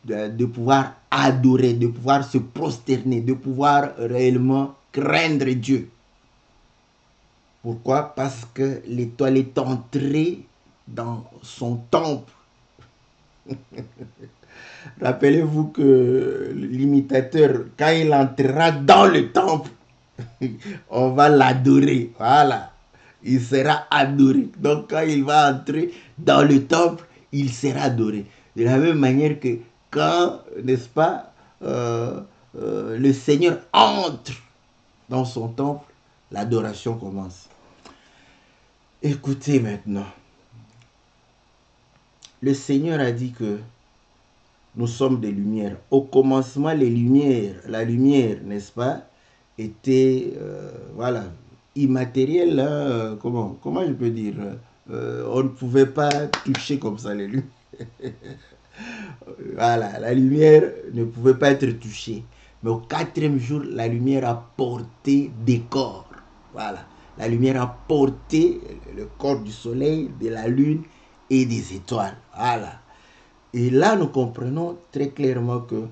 de pouvoir adorer, de pouvoir se prosterner, de pouvoir réellement craindre Dieu. Pourquoi? Parce que l'étoile est entrée dans son temple. Rappelez-vous que l'imitateur, quand il entrera dans le temple, on va l'adorer. Voilà. Il sera adoré. Donc quand il va entrer dans le temple, il sera adoré. De la même manière que quand, n'est-ce pas, le Seigneur entre dans son temple, l'adoration commence. Écoutez maintenant. Le Seigneur a dit que nous sommes des lumières. Au commencement, les lumières, la lumière, n'est-ce pas, était, voilà, immatérielle. Hein, comment je peux dire, on ne pouvait pas toucher comme ça les lumières. Voilà, la lumière ne pouvait pas être touchée. Mais au 4e jour, la lumière a porté des corps. Voilà, la lumière a porté le corps du soleil, de la lune et des étoiles. Voilà. Et là, nous comprenons très clairement que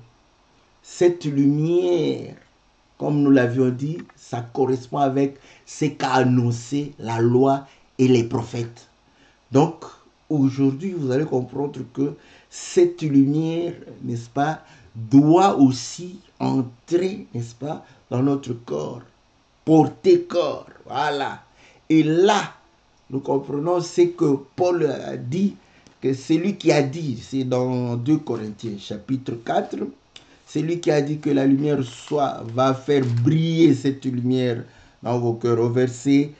cette lumière, comme nous l'avions dit, ça correspond avec ce qu'a annoncé la loi et les prophètes. Donc, aujourd'hui, vous allez comprendre que cette lumière, n'est-ce pas, doit aussi entrer, n'est-ce pas, dans notre corps, porter corps, voilà. Et là, nous comprenons ce que Paul a dit, que c'est lui qui a dit, c'est dans 2 Corinthiens, chapitre 4, c'est lui qui a dit que la lumière va faire briller cette lumière dans vos cœurs. Au verset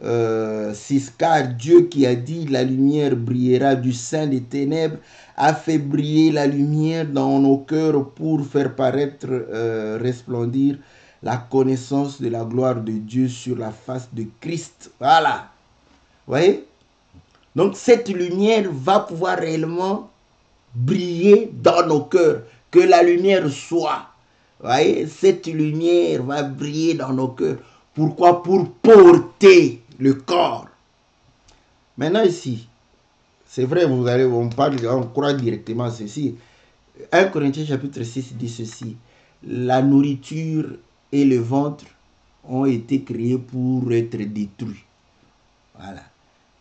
6, car Dieu qui a dit la lumière brillera du sein des ténèbres a fait briller la lumière dans nos cœurs pour faire paraître, resplendir la connaissance de la gloire de Dieu sur la face de Christ. Voilà. Vous voyez? Donc cette lumière va pouvoir réellement briller dans nos cœurs. Que la lumière soit. Vous voyez? Cette lumière va briller dans nos cœurs. Pourquoi? Pour porter le corps. Maintenant ici, c'est vrai, on croit directement à ceci. 1 Corinthiens chapitre 6 dit ceci. La nourriture et le ventre ont été créés pour être détruits. Voilà.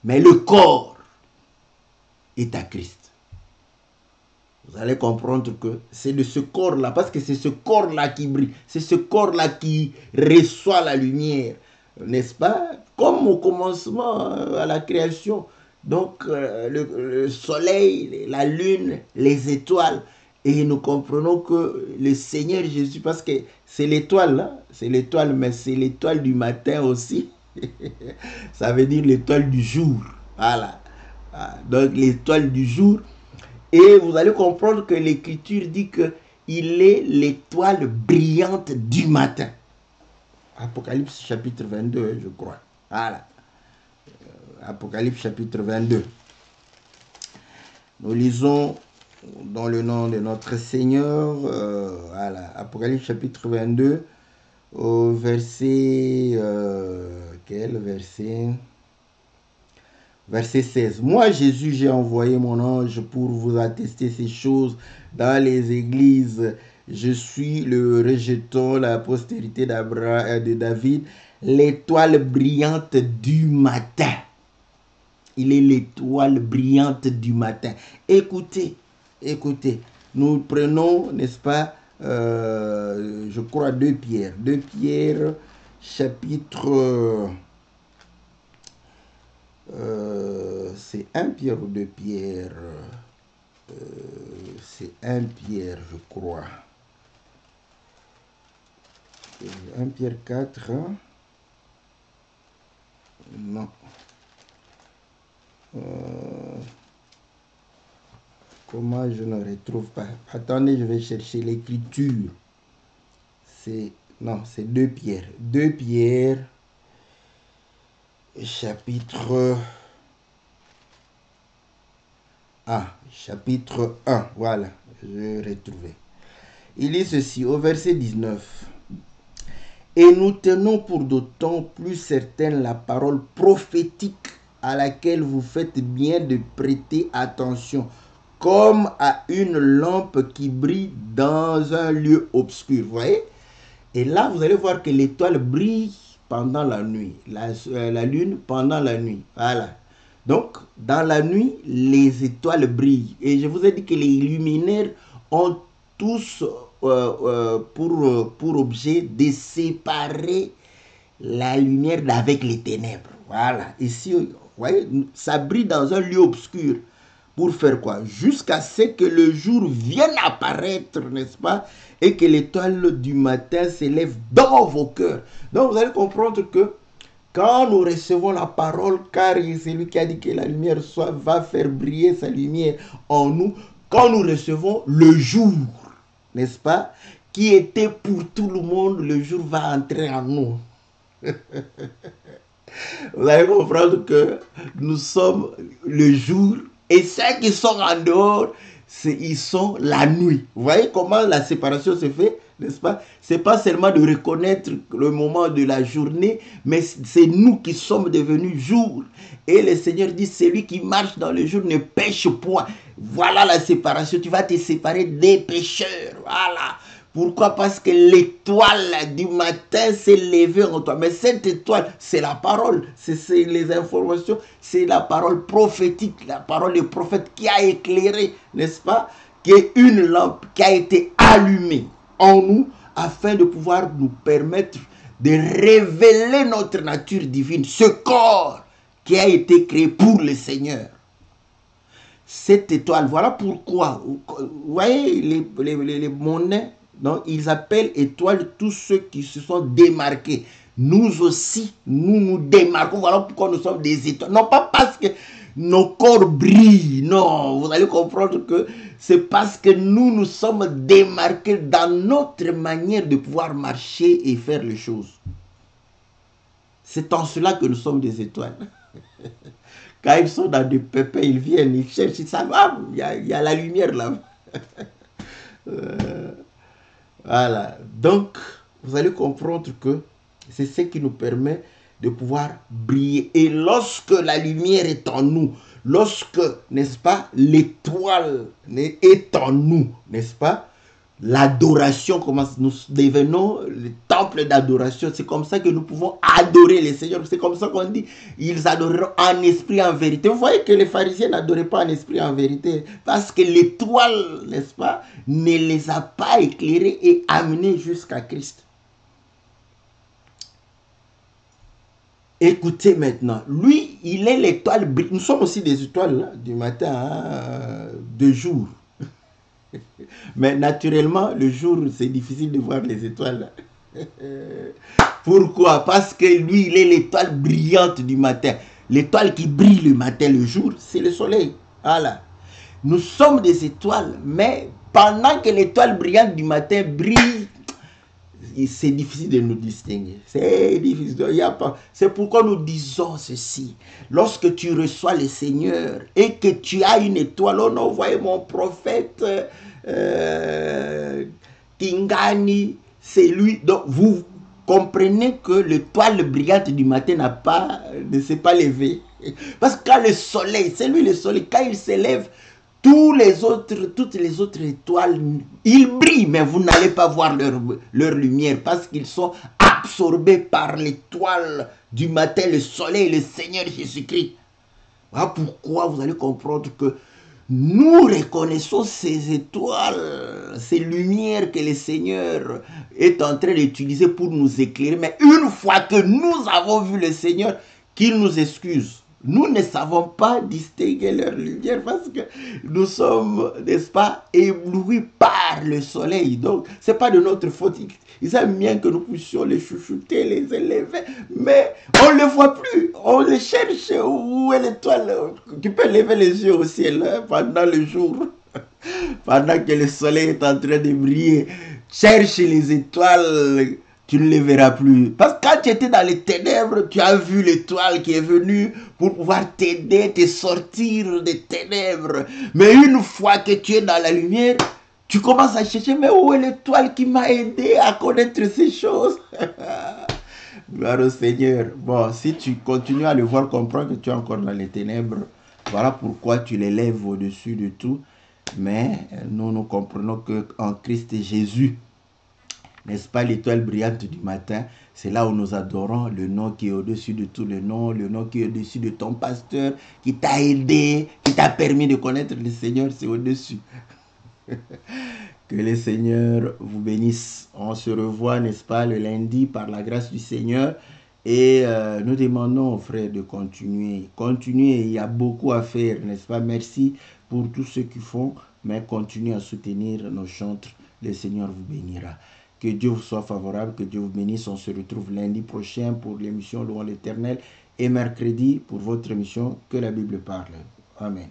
Mais le corps est à Christ. Vous allez comprendre que c'est de ce corps-là, parce que c'est ce corps-là qui brille, c'est ce corps-là qui reçoit la lumière, n'est-ce pas? Comme au commencement, à la création. Donc, le soleil, la lune, les étoiles. Et nous comprenons que le Seigneur Jésus, parce que c'est l'étoile, hein? C'est l'étoile, mais c'est l'étoile du matin aussi. Ça veut dire l'étoile du jour. Voilà. Donc, l'étoile du jour. Et vous allez comprendre que l'Écriture dit qu'il est l'étoile brillante du matin. Apocalypse chapitre 22, je crois. Voilà. Apocalypse chapitre 22. Nous lisons dans le nom de notre Seigneur, voilà, Apocalypse chapitre 22, au verset, quel verset? Verset 16. Moi, Jésus, j'ai envoyé mon ange pour vous attester ces choses dans les églises. Je suis le rejeton, la postérité d'Abraham, de David, l'étoile brillante du matin. Il est l'étoile brillante du matin. Écoutez, écoutez, nous prenons, n'est-ce pas, je crois 2 Pierre. 2 Pierre, chapitre... c'est 1 Pierre ou 2 Pierre, c'est 1 Pierre, je crois. 1 Pierre 4, hein? Non. Comment je ne retrouve pas? Attendez, je vais chercher l'écriture. C'est, non, c'est 2 Pierre. 2 Pierre, chapitre 1. Chapitre 1, voilà, je retrouvé. Il dit ceci, au verset 19. Et nous tenons pour d'autant plus certaine la parole prophétique à laquelle vous faites bien de prêter attention, comme à une lampe qui brille dans un lieu obscur. Vous voyez? Et là, vous allez voir que l'étoile brille pendant la nuit, la lune pendant la nuit. Voilà. Donc, dans la nuit, les étoiles brillent. Et je vous ai dit que les luminaires ont tous pour objet de séparer la lumière d'avec les ténèbres. Voilà. Ici, vous voyez, ça brille dans un lieu obscur. Pour faire quoi? Jusqu'à ce que le jour vienne apparaître, n'est-ce pas? Et que l'étoile du matin s'élève dans vos cœurs. Donc, vous allez comprendre que quand nous recevons la parole, car c'est lui qui a dit que la lumière va faire briller sa lumière en nous, quand nous recevons le jour, n'est-ce pas, qui était pour tout le monde, le jour va entrer en nous. Vous allez comprendre que nous sommes le jour et ceux qui sont en dehors, ils sont la nuit. Vous voyez comment la séparation se fait, n'est-ce pas? C'est pas seulement de reconnaître le moment de la journée, mais c'est nous qui sommes devenus jour. Et le Seigneur dit, celui qui marche dans le jour ne pêche point. Voilà la séparation. Tu vas te séparer des pécheurs. Voilà. Pourquoi? Parce que l'étoile du matin s'est levée en toi. Mais cette étoile, c'est la parole, c'est les informations, c'est la parole prophétique, la parole du prophète qui a éclairé, n'est-ce pas? Qui est une lampe qui a été allumée en nous afin de pouvoir nous permettre de révéler notre nature divine, ce corps qui a été créé pour le Seigneur. Cette étoile, voilà pourquoi, vous voyez les monnaies, donc, ils appellent étoiles tous ceux qui se sont démarqués. Nous aussi, nous nous démarquons. Voilà pourquoi nous sommes des étoiles. Non pas parce que nos corps brillent. Non, vous allez comprendre que c'est parce que nous nous sommes démarqués dans notre manière de pouvoir marcher et faire les choses. C'est en cela que nous sommes des étoiles. Quand ils sont dans des pépins, ils viennent, ils cherchent, ils savent, ah, il y a la lumière là. Voilà, donc vous allez comprendre que c'est ce qui nous permet de pouvoir briller. Et lorsque la lumière est en nous, lorsque, n'est-ce pas, l'étoile est en nous, n'est-ce pas, l'adoration commence, nous devenons le temple d'adoration. C'est comme ça que nous pouvons adorer le Seigneur. C'est comme ça qu'on dit, ils adoreront en esprit, en vérité. Vous voyez que les pharisiens n'adoraient pas en esprit, en vérité, parce que l'étoile, n'est-ce pas, ne les a pas éclairés et amenés jusqu'à Christ. Écoutez maintenant, lui, il est l'étoile. Nous sommes aussi des étoiles là, du matin, hein, de jour. Mais naturellement, le jour, c'est difficile de voir les étoiles. Pourquoi? Parce que lui, il est l'étoile brillante du matin. L'étoile qui brille le matin, le jour, c'est le soleil. Voilà. Nous sommes des étoiles, mais pendant que l'étoile brillante du matin brille, c'est difficile de nous distinguer. C'est difficile. C'est pourquoi nous disons ceci. Lorsque tu reçois le Seigneur et que tu as une étoile, on a envoyé mon prophète Kingani, c'est lui. Donc vous comprenez que l'étoile brillante du matin ne s'est pas levée. Parce que quand le soleil, c'est lui le soleil, quand il s'élève, toutes les autres étoiles, ils brillent, mais vous n'allez pas voir leur lumière parce qu'ils sont absorbés par l'étoile du matin, le soleil, le Seigneur Jésus-Christ. Voilà pourquoi vous allez comprendre que nous reconnaissons ces étoiles, ces lumières que le Seigneur est en train d'utiliser pour nous éclairer. Mais une fois que nous avons vu le Seigneur, qu'il nous excuse. Nous ne savons pas distinguer leur lumière parce que nous sommes, n'est-ce pas, éblouis par le soleil. Donc, ce n'est pas de notre faute. Ils aiment bien que nous puissions les chouchouter, les élever, mais on ne les voit plus. On les cherche. Où est l'étoile? Tu peux lever les yeux au ciel pendant le jour, pendant que le soleil est en train de briller. Cherche les étoiles. Tu ne les verras plus. Parce que quand tu étais dans les ténèbres, tu as vu l'étoile qui est venue pour pouvoir t'aider, te sortir des ténèbres. Mais une fois que tu es dans la lumière, tu commences à chercher, mais où est l'étoile qui m'a aidé à connaître ces choses? Gloire au Seigneur. Bon, si tu continues à le voir, comprends que tu es encore dans les ténèbres. Voilà pourquoi tu l'élèves au-dessus de tout. Mais nous comprenons qu'en Christ Jésus, n'est-ce pas, l'étoile brillante du matin, c'est là où nous adorons le nom qui est au-dessus de tout le nom qui est au-dessus de ton pasteur, qui t'a aidé, qui t'a permis de connaître le Seigneur, c'est au-dessus. Que le Seigneur vous bénisse. On se revoit, n'est-ce pas, le lundi par la grâce du Seigneur. Et nous demandons aux frères de continuer. Continuez, il y a beaucoup à faire, n'est-ce pas? Merci pour tous ceux qui font, mais continuez à soutenir nos chantres. Le Seigneur vous bénira. Que Dieu vous soit favorable, que Dieu vous bénisse. On se retrouve lundi prochain pour l'émission Louons l'Éternel et mercredi pour votre émission Que la Bible parle. Amen.